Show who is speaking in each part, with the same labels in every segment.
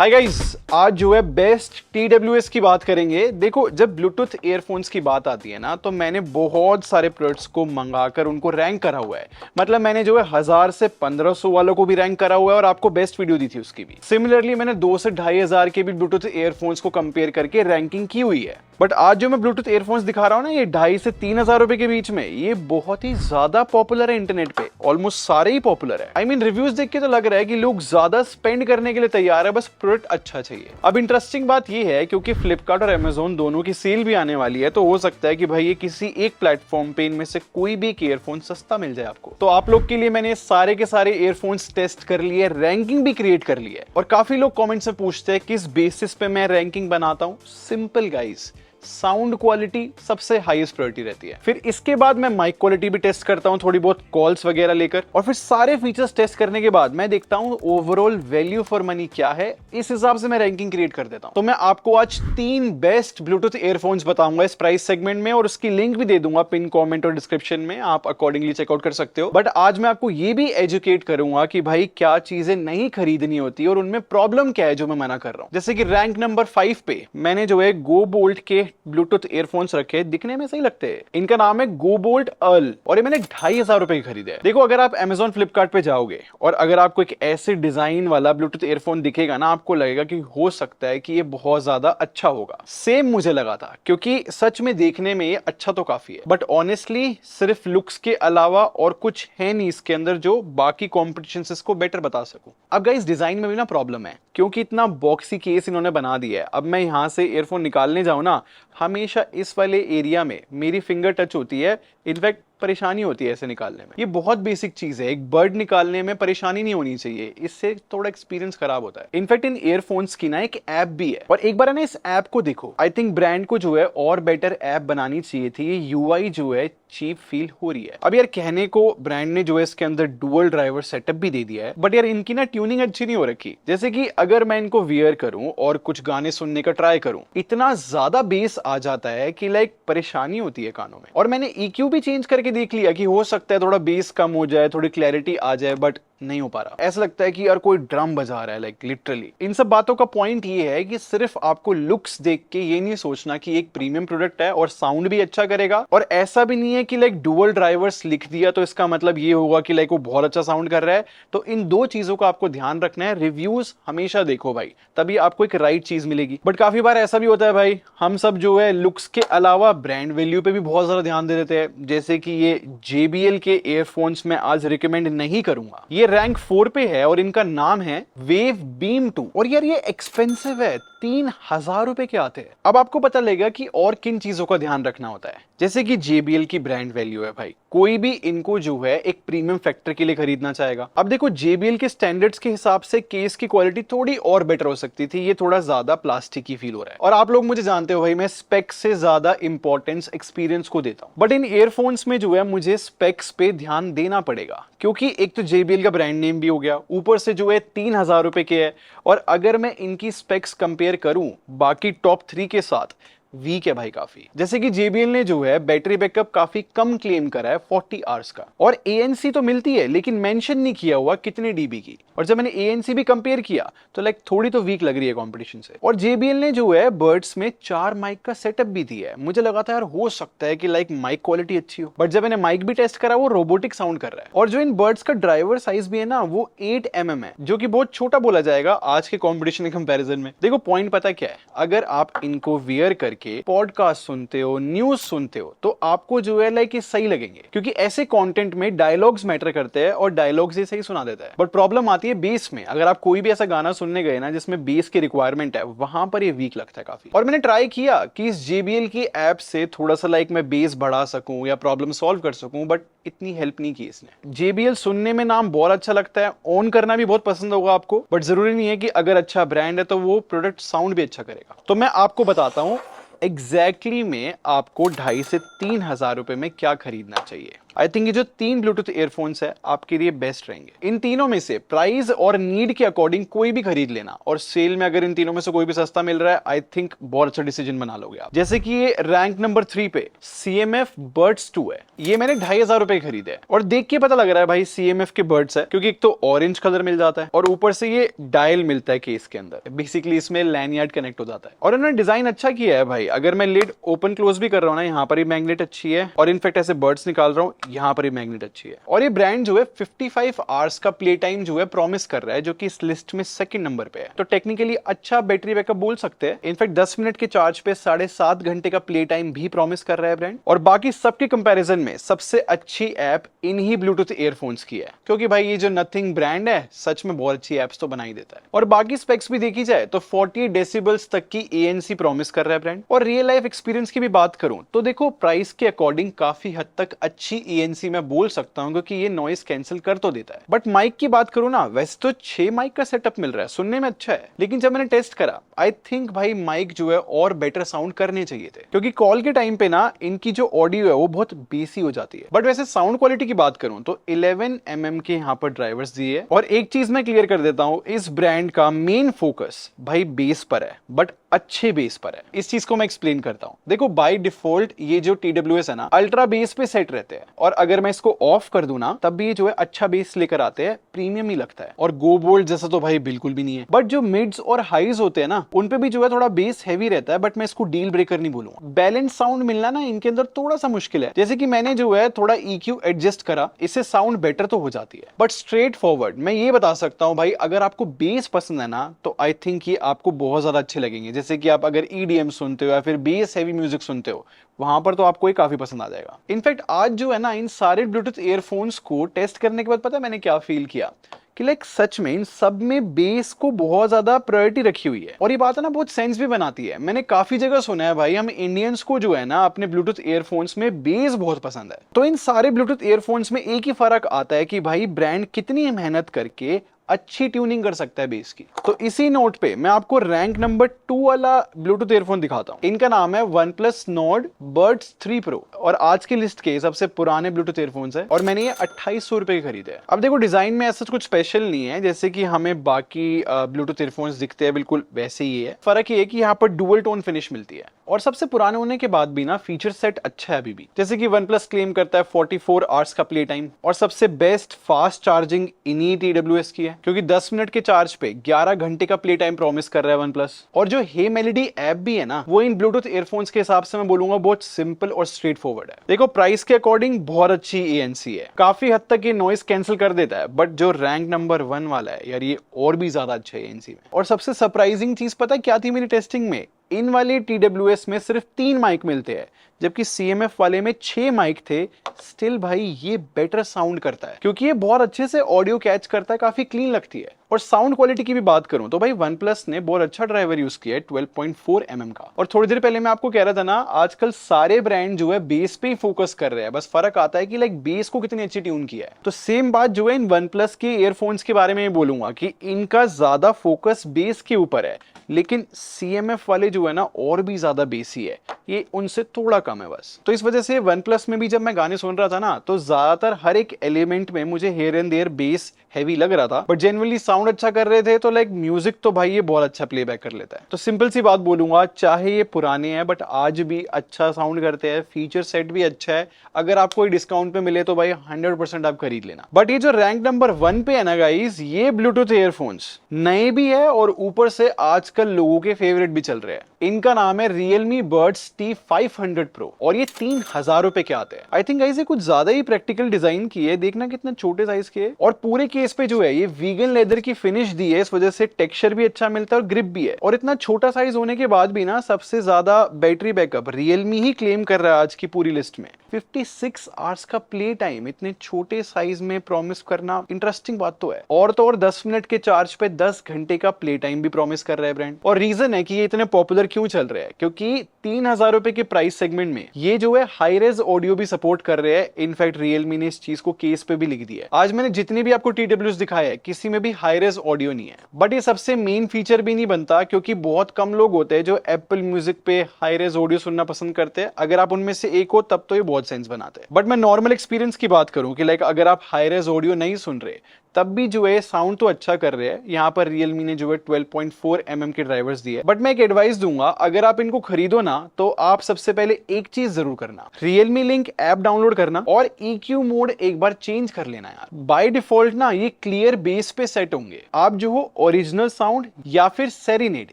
Speaker 1: Hi guys, आज जो है बेस्ट TWS की बात करेंगे। देखो, जब ब्लूटूथ ईयरफोन्स की बात आती है ना, तो मैंने बहुत सारे प्रोडक्ट्स को मंगाकर उनको रैंक करा हुआ है। मतलब मैंने जो है 1000 से 1500 वालों को भी रैंक करा हुआ है और आपको बेस्ट वीडियो दी थी उसकी भी। सिमिलरली मैंने 2 से 2500 के भी ब्लूटूथ ईयरफोन्स को कंपेयर करके रैंकिंग की हुई है। बट आज जो मैं ब्लूटूथ ईयरफोन्स दिखा रहा हूँ ना, ये 2500 से 3000 रुपए के बीच में, ये बहुत ही ज्यादा पॉपुलर है इंटरनेट पे। ऑलमोस्ट सारे ही पॉपुलर है। रिव्यूज देख के तो लग रहा है कि लोग ज्यादा स्पेंड करने के लिए तैयार है, बस प्रोडक्ट अच्छा चाहिए। अब इंटरेस्टिंग बात ये है, क्योंकि फ्लिपकार्ट और अमेजोन दोनों की सेल भी आने वाली है, तो हो सकता है कि भाई ये किसी एक प्लेटफॉर्म पे इनमें से कोई भी एक ईयरफोन सस्ता मिल जाए आपको। तो आप लोग के लिए मैंने सारे के सारे ईयरफोन्स टेस्ट कर लिए, रैंकिंग भी क्रिएट कर ली है। और काफी लोग कमेंट्स में पूछते हैं किस बेसिस पे मैं रैंकिंग बनाता हूं। सिंपल गाइस, साउंड क्वालिटी सबसे हाईएस्ट प्रायोरिटी रहती है। फिर इसके बाद मैं माइक क्वालिटी भी टेस्ट करता हूं, थोड़ी बहुत कॉल्स वगैरह लेकर, और फिर सारे फीचर्स टेस्ट करने के बाद मैं देखता हूं ओवरऑल वैल्यू फॉर मनी क्या है। इस हिसाब से मैं रैंकिंग क्रिएट कर देता हूं। तो मैं आपको आज 3 बेस्ट ब्लूटूथ ईयरफोन्स बताऊंगा इस प्राइस सेगमेंट में, और उसकी लिंक भी दे दूंगा पिन कमेंट और डिस्क्रिप्शन में, आप अकॉर्डिंगली चेकआउट कर सकते हो। बट आज मैं आपको ये भी एजुकेट करूंगा कि भाई क्या चीजें नहीं खरीदनी होती और उनमें प्रॉब्लम क्या है जो मैं मना कर रहा हूं। जैसे कि रैंक नंबर 5 पे मैंने जो है गो बोल्ट के ब्लूटूथ ईयरफोन्स रखे। दिखने में सही लगते हैं। इनका नाम है गो बोल्ट अर्ल, और ये मैंने 2500 रुपए की खरीदे। देखो, अगर आप अमेजोन फ्लिपकार्ट पे जाओगे और अगर आपको एक ऐसे डिजाइन वाला ब्लूटूथ ईयरफोन दिखेगा ना, आपको लगेगा कि हो सकता है कि ये बहुत ज्यादा अच्छा होगा। सेम मुझे लगा था, क्योंकि सच में देखने में ये अच्छा तो काफी है, बट ऑनेस्टली सिर्फ लुक्स के अलावा और कुछ है नहीं इसके अंदर जो बाकी कॉम्पिटिशन से इसको बेटर बता सकूं। अब गाइस, डिजाइन में भी ना प्रॉब्लम है, क्योंकि इतना बॉक्सी केस इन्होंने बना दिया है। अब मैं यहां से ईयरफोन निकालने जाऊं ना, हमेशा इस वाले एरिया में मेरी फिंगर टच होती है। इनफैक्ट परेशानी होती है ऐसे निकालने में। ये बहुत बेसिक चीज है, एक बर्ड निकालने में परेशानी नहीं होनी चाहिए, इससे थोड़ा एक्सपीरियंस खराब होता है। इनफैक्ट इन ईयरफोन्स की ना एक ऐप भी है, और एक बार ना इस ऐप को देखो। आई थिंक ब्रांड को जो है और बेटर ऐप बनानी चाहिए थी। ये UI जो है चीप फील हो रही है। अब यार, कहने को ब्रांड ने जो है इसके अंदर डुअल ड्राइवर सेटअप भी दे दिया है, बट यार इनकी ना ट्यूनिंग अच्छी नहीं हो रखी। जैसे कि अगर मैं इनको वियर करूं और कुछ गाने सुनने का ट्राई करूं, इतना ज्यादा बेस आ जाता है कि लाइक परेशानी होती है कानों में। और मैंने EQ भी चेंज करके देख लिया कि हो सकता है थोड़ा बेस कम हो जाए, थोड़ी क्लैरिटी आ जाए, बट नहीं हो पा रहा। ऐसा लगता है कि यार कोई ड्रम बजा रहा है, लाइक लिटरली। इन सब बातों का पॉइंट ये है कि सिर्फ आपको लुक्स देख के ये नहीं सोचना कि एक प्रीमियम प्रोडक्ट है और साउंड भी अच्छा करेगा। और ऐसा भी नहीं है कि लाइक डुअल ड्राइवर्स लिख दिया तो इसका मतलब ये होगा कि लाइक वो बहुत अच्छा साउंड कर रहा है। तो इन दो चीजों का आपको ध्यान रखना है। रिव्यूज हमेशा देखो भाई, तभी आपको एक राइट चीज मिलेगी। बट काफी बार ऐसा भी होता है भाई, हम सब जो है लुक्स के अलावा ब्रांड वैल्यू पे भी बहुत ज्यादा ध्यान दे देते हैं। जैसे कि ये JBL के ईयरफोन्स में आज रिकमेंड नहीं करूंगा। ये रैंक 4 पे है और इनका नाम है वेव बीम 2। और यार ये एक्सपेंसिव है, 3000 रुपए के आते हैं। अब आपको पता लगेगा कि और किन चीजों का ध्यान रखना होता है। जैसे कि JBL की ब्रांड वैल्यू है भाई, कोई भी इनको जो है एक प्रीमियम फैक्टर के लिए खरीदना चाहेगा। अब देखो, JBL के स्टैंडर्ड्स के हिसाब से केस की क्वालिटी थोड़ी और बेटर हो सकती थी। ये थोड़ा ज्यादा प्लास्टिक की फील हो रहा है। और आप लोग मुझे जानते हो भाई, मैं स्पेक्स से ज्यादा इंपॉर्टेंस एक्सपीरियंस को देता हूं। बट इन ईयरफोन्स में जो है मुझे स्पेक्स पे ध्यान देना पड़ेगा, क्योंकि एक तो JBL का ब्रांड नेम भी हो गया, ऊपर से जो है 3000 रुपए के है। और अगर मैं इनकी स्पेक्स कंपेयर करूं बाकी टॉप 3 के साथ, वीक है भाई काफी। जैसे कि JBL ने जो है बैटरी बैकअप काफी कम क्लेम करा है, 40 आवर्स का। और ANC तो मिलती है, लेकिन मेंशन नहीं किया हुआ कितने DB की। और जब मैंने ANC भी कंपेयर किया तो लाइक थोड़ी तो वीक लग रही है कंपटीशन से। और JBL ने जो है बर्ड्स में 4 माइक का सेटअप भी दिया है। मुझे लगा था यार हो सकता है कि लाइक माइक क्वालिटी अच्छी हो, बट जब मैंने माइक भी टेस्ट करा, वो रोबोटिक साउंड कर रहा है। और जो इन बर्ड्स का ड्राइवर साइज भी है ना, वो 8 mm है, जो कि बहुत छोटा बोला जाएगा आज के कॉम्पिटिशन के कंपेरिजन में। देखो, पॉइंट पता क्या है, अगर आप इनको वियर करके पॉडकास्ट सुनते हो, न्यूज सुनते हो, तो आपको जो है लाइक ये सही लगेंगे, क्योंकि ऐसे कंटेंट में डायलॉग्स मैटर करते हैं और डायलॉग्स ये सही सुना देता है। बट प्रॉब्लम आती है बेस में। अगर आप कोई भी ऐसा गाना सुनने गए ना जिसमें बेस की रिक्वायरमेंट है, वहां पर ये वीक लगता है काफी। और मैंने ट्राई किया कि इस JBL की ऐप से थोड़ा सा लाइक मैं बेस बढ़ा सकूं या प्रॉब्लम सॉल्व कर सकूं, बट इतनी हेल्प नहीं की इसने। JBL सुनने में नाम बहुत अच्छा लगता है, ऑन करना भी बहुत पसंद होगा आपको, बट जरूरी नहीं है कि अगर अच्छा ब्रांड है तो वो प्रोडक्ट साउंड भी अच्छा करेगा। तो मैं आपको बताता हूं एग्जैक्टली में आपको 2500 से 3000 रुपए में क्या खरीदना चाहिए। आई थिंक ये जो 3 ब्लूटूथ ईयरफोन्स है आपके लिए बेस्ट रहेंगे। इन तीनों में से प्राइस और नीड के अकॉर्डिंग कोई भी खरीद लेना, और सेल में अगर इन तीनों में से कोई भी सस्ता मिल रहा है, आई थिंक बहुत अच्छा डिसीजन बना लोगे आप। जैसे कि ये रैंक नंबर 3 पे CMF बर्ड्स 2 है। ये मैंने 2500 रुपए खरीदे है, और देख के पता लग रहा है भाई CMF के बर्ड्स है, क्योंकि एक तो ऑरेंज कलर मिल जाता है और ऊपर से ये डायल मिलता है केस के अंदर। बेसिकली इसमें लैनियार्ड कनेक्ट हो जाता है, और इन्होंने डिजाइन अच्छा किया है भाई। अगर मैं लिड ओपन क्लोज भी कर रहा हूँ ना, यहाँ पर ही मैग्नेट अच्छी है, और इनफेक्ट ऐसे बर्ड्स निकाल रहा हूँ, यहाँ पर ही मैग्नेट अच्छी है। और ये ब्रांड जो है 55 आवर्स का प्ले टाइम जो है प्रॉमिस कर रहा है, जो कि इस लिस्ट में सेकंड नंबर पे है। तो टेक्निकली अच्छा बैटरी बैकअप बोल सकते हैं। इनफैक्ट 10 मिनट के चार्ज पे 7.5 घंटे का प्ले टाइम भी प्रॉमिस कर रहा है ब्रांड। और बाकी सबके कंपैरिजन में सबसे अच्छी ऐप इन्हीं ब्लूटूथ ईयरफोन्स की है, क्योंकि भाई ये जो नथिंग ब्रांड है सच में बहुत अच्छी एप्स तो बना ही देता है। और बाकी स्पेक्स भी देखी जाए तो 40 डेसिबल्स तक की ANC प्रॉमिस कर रहा है ब्रांड। और रियल लाइफ एक्सपीरियंस की भी बात करूं तो देखो प्राइस के अकॉर्डिंग काफी हद तक अच्छी ANC मैं बोल सकता हूं, क्योंकि ये नॉइस कैंसिल कर तो देता है। बट माइक की बात करूं ना, वैसे तो 6 माइक का सेटअप मिल रहा है, सुनने में अच्छा है, लेकिन जब मैंने टेस्ट करा आई थिंक भाई माइक जो है और बेटर साउंड करने चाहिए थे, क्योंकि कॉल के टाइम पे ना इनकी जो ऑडियो है वो बहुत बेसी हो जाती है। बट वैसे साउंड क्वालिटी की बात करूं तो 11 mm के यहाँ पर ड्राइवर्स दिए है। और एक चीज मैं क्लियर कर देता हूं, इस ब्रांड का मेन फोकस भाई बेस पर है, बट अच्छे बेस पर है। इस चीज को मैं एक्सप्लेन करता हूं। देखो बाय डिफॉल्ट ये जो TWS है ना, अल्ट्रा बेस पे सेट रहते हैं, और अगर मैं इसको ऑफ कर दूं ना तब भी ये जो है अच्छा बेस लेकर आते हैं, प्रीमियम ही लगता है। और गो बोल्ड जैसा तो भाई बिल्कुल भी नहीं है। बट जो मिड्स और हाईज होते हैं ना, उन पे भी जो है थोड़ा बेस हैवी रहता है, बट मैं इसको डील ब्रेकर नहीं बोलूंगा। बैलेंस साउंड मिलना ना इनके अंदर थोड़ा सा मुश्किल है। जैसे कि मैंने जो है थोड़ा EQ एडजस्ट करा, इससे साउंड बेटर तो हो जाती है। बट स्ट्रेट फॉरवर्ड मैं ये बता सकता हूं भाई, अगर आपको बेस पसंद है ना तो आई थिंक ये आपको बहुत ज्यादा अच्छे लगेंगे। जैसे कि आप अगर EDM सुनते हो या फिर बेस हैवी म्यूजिक सुनते हो, वहां पर तो आपको ये काफी पसंद आ जाएगा। इनफैक्ट आज जो है ना इन सारे ब्लूटूथ ईयरफोन्स को टेस्ट करने के बाद पता है मैंने क्या फील किया, कि लाइक सच में इन सब में बेस को बहुत ज्यादा प्रायोरिटी रखी हुई है। और ये बात है ना बहुत सेंस भी बनाती है। मैंने काफी जगह सुना है भाई, हम इंडियंस को जो है ना अपने ब्लूटूथ ईयरफोन्स में बेस बहुत पसंद है। तो इन सारे ब्लूटूथ ईयरफोन्स में एक ही फर्क आता है कि भाई ब्रांड कितनी मेहनत करके अच्छी ट्यूनिंग कर सकता है बेस की। तो इसी नोट पे मैं आपको रैंक नंबर 2 वाला ब्लूटूथ ईयरफोन दिखाता हूं। इनका नाम है OnePlus Nord Buds 3 Pro, और आज की लिस्ट के सबसे पुराने ब्लूटूथ ईयरफोन्स है, और मैंने ये 2800 रुपए के खरीदे हैं। अब देखो डिजाइन में ऐसा कुछ स्पेशल नहीं है, जैसे कि हमें बाकी ब्लूटूथ ईयरफोन्स दिखते हैं बिल्कुल वैसे ही है। फर्क ये है कि यहाँ पर डुअल टोन फिनिश मिलती है, और सबसे पुराने होने के बाद भी ना फीचर सेट अच्छा है अभी भी। जैसे कि OnePlus क्लेम करता है 44 आवर्स का प्ले टाइम, और सबसे बेस्ट फास्ट चार्जिंग इन्हीं TWS की है, क्योंकि 10 मिनट के चार्ज पे 11 घंटे का प्ले टाइम प्रॉमिस कर रहा है OnePlus। और जो हे मेलोडी ऐप भी है ना, वो इन ब्लूटूथ ईयरफोन्स के हिसाब से मैं बोलूंगा बहुत सिंपल और स्ट्रेट फॉरवर्ड है। देखो प्राइस के अकॉर्डिंग बहुत अच्छी ANC है, काफी हद तक ये नॉइस कैंसिल कर देता है। बट जो रैंक नंबर 1 वाला है यार, ये और भी ज्यादा अच्छा है ANC में। और सबसे सरप्राइजिंग चीज पता है क्या थी मेरी टेस्टिंग में, इन वाले TWS में सिर्फ 3 माइक मिलते हैं, जबकि CMF वाले में 6 माइक थे। स्टिल भाई ये बेटर साउंड करता है, क्योंकि ये बहुत अच्छे से ऑडियो कैच करता है, काफी क्लीन लगती है। और साउंड क्वालिटी की भी बात करूं तो भाई OnePlus ने बहुत अच्छा ड्राइवर यूज किया है 12.4 mm का। और थोड़ी देर पहले मैं आपको कह रहा था ना, आजकल सारे ब्रांड जो है बेस पे ही फोकस कर रहे हैं, बस फर्क आता है कि लाइक बेस को कितनी अच्छी ट्यून किया है। तो सेम बात जो है इन OnePlus के ईयरफोन्स के बारे में बोलूंगा कि इनका ज्यादा फोकस बेस के ऊपर है, लेकिन CMF वाले जो है ना और भी ज्यादा बेसी है, ये उनसे थोड़ा कम है बस। तो इस वजह से OnePlus में भी जब मैं गाने सुन रहा था ना, तो ज्यादातर हर एक एलिमेंट में मुझे here and there base heavy लग रहा था, बट जेन्युइनली साउंड अच्छा कर रहे थे। तो लाइक म्यूजिक तो भाई ये बहुत अच्छा प्लेबैक कर लेता है। तो सिंपल सी बात बोलूंगा, चाहे ये पुराने हैं बट आज भी अच्छा साउंड करते हैं, फीचर सेट भी अच्छा है। अगर आपको डिस्काउंट पे मिले तो भाई 100% आप खरीद लेना। बट ये जो रैंक नंबर 1 पे है ना गाइस, ये ब्लूटूथ ईयरफोन्स नए भी है और ऊपर से आजकल लोगों के फेवरेट भी चल रहे हैं। इनका नाम है Realme Buds T500 Pro, और ये 3000 रुपए के आते हैं। आई थिंक गाइस ये कुछ ज्यादा ही प्रैक्टिकल डिजाइन की है, देखना कितना छोटे साइज के है। और पूरे केस पे जो है ये वीगन लेदर की फिनिश दी है, इस वजह से टेक्सचर भी अच्छा मिलता है और ग्रिप भी है। और इतना छोटा साइज होने के बाद भी ना सबसे ज्यादा बैटरी बैकअप Realme ही क्लेम कर रहा है आज की पूरी लिस्ट में। 56 आवर्स का प्ले टाइम इतने छोटे साइज में प्रॉमिस करना इंटरेस्टिंग बात तो है। और तो और 10 मिनट के चार्ज पे 10 घंटे का प्ले टाइम भी प्रॉमिस कर रहा है ब्रांड। और रीजन है कि ये इतने पॉपुलर क्यों चल रहे हैं, क्योंकि 3,000 रुपए के प्राइस सेगमेंट में ये जो है हाई रेज ऑडियो भी सपोर्ट कर रहे हैं। इनफैक्ट रियलमी ने इस चीज को केस पे भी लिख दिया है। आज मैंने जितनी भी आपको TWS दिखाया है किसी में भी हाई रेज ऑडियो नहीं है, बट ये सबसे मेन फीचर भी नहीं बनता, क्योंकि बहुत कम लोग होते हैं जो एप्पल म्यूजिक पे हाई रेज ऑडियो सुनना पसंद करते हैं। अगर आप उनमें से एक हो तब तो ये बहुत सेंस बनाते हैं। बट मैं नॉर्मल एक्सपीरियंस की बात करूं कि लाइक अगर आप हाई रेज ऑडियो नहीं सुन रहे तब भी जो है साउंड तो अच्छा कर रहे हैं। यहाँ पर रियलमी ने जो है 12.4 mm के ड्राइवर्स दिए। बट मैं एक एडवाइस दूंगा, अगर आप इनको खरीदो ना तो आप सबसे पहले एक चीज जरूर करना, रियलमी लिंक ऐप डाउनलोड करना और EQ मोड एक बार चेंज कर लेना यार। बाय डिफॉल्ट ना ये क्लियर बेस पे सेट होंगे। आप जो हो ओरिजिनल साउंड या फिर सेरेनेड,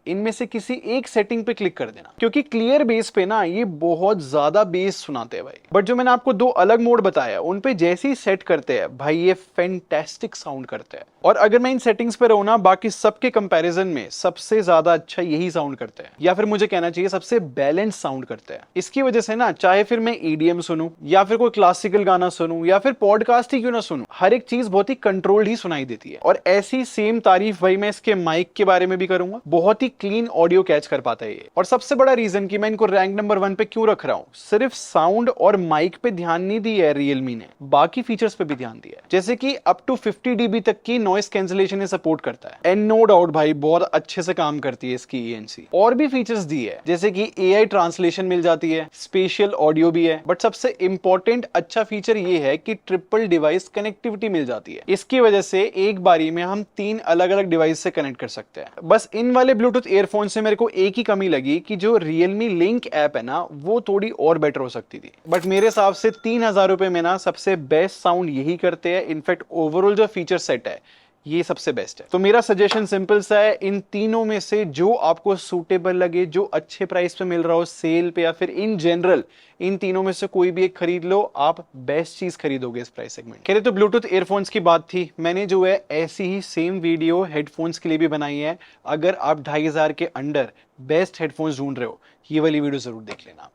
Speaker 1: इनमें से किसी एक सेटिंग पे क्लिक कर देना, क्योंकि क्लियर बेस पे ना ये बहुत ज्यादा बेस सुनाते हैं भाई। बट जो मैंने आपको दो अलग मोड बताया उन पे जैसे ही सेट करते हैं भाई ये फैंटास्टिक साउंड करता है। और अगर मैं इन सेटिंग्स पे रहूं ना, बाकी सबके कंपैरिजन में सबसे ज्यादा अच्छा यही साउंड करता है, या फिर मुझे कहना चाहिए सबसे बैलेंस साउंड करता है। इसकी वजह से ना चाहे फिर मैं EDM सुनूं या फिर कोई क्लासिकल गाना सुनूं या फिर पॉडकास्ट ही क्यों ना सुनूं, हर एक चीज बहुत ही कंट्रोल्ड ही सुनाई देती है। और ऐसी सेम तारीफ भाई मैं इसके माइक के बारे में भी करूंगा, बहुत ही क्लीन ऑडियो कैच कर पाता है ये। और सबसे बड़ा रीजन कि मैं इनको रैंक नंबर 1 पे क्यों रख रहा हूं, सिर्फ साउंड और माइक पे ध्यान नहीं दिया है रियलमी ने, बाकी फीचर्स पे भी ध्यान दिया है। जैसे कि अप टू 50 dB तक की नॉइस कैंसिलेशन ये सपोर्ट करता है, एंड नो डाउट भाई बहुत अच्छे से काम करती है इसकी ANC। और भी फीचर्स दी है जैसे कि AI ट्रांसलेशन मिल जाती है, स्पेशल ऑडियो भी है। बट सबसे इंपॉर्टेंट अच्छा फीचर ये है कि ट्रिपल डिवाइस कनेक्टिविटी मिल जाती है। इसकी वजह से एक बारी में हम 3 अलग अलग डिवाइस से कनेक्ट कर सकते हैं। बस इन वाले ब्लूटूथ ईयरफोन से मेरे को एक ही कमी लगी कि जो रियलमी लिंक ऐप है ना वो थोड़ी और बेटर हो सकती थी। बट मेरे हिसाब से 3,000 रुपए में ना सबसे बेस्ट साउंड यही करते हैं। इनफैक्ट ओवरऑल जो फीचर सेट है ये सबसे बेस्ट है। तो मेरा सजेशन सिंपल सा है, इन तीनों में से जो आपको सूटेबल लगे, जो अच्छे प्राइस पे मिल रहा हो सेल पे या फिर इन जनरल, इन तीनों में से कोई भी एक खरीद लो, आप बेस्ट चीज खरीदोगे इस प्राइस सेगमेंट। कहते तो ब्लूटूथ ईयरफोन्स की बात थी, मैंने जो है ऐसी ही सेम वीडियो हेडफोन्स के लिए भी बनाई है। अगर आप 2,500 के अंडर बेस्ट हेडफोन्स ढूंढ रहे हो ये वाली वीडियो जरूर देख लेना।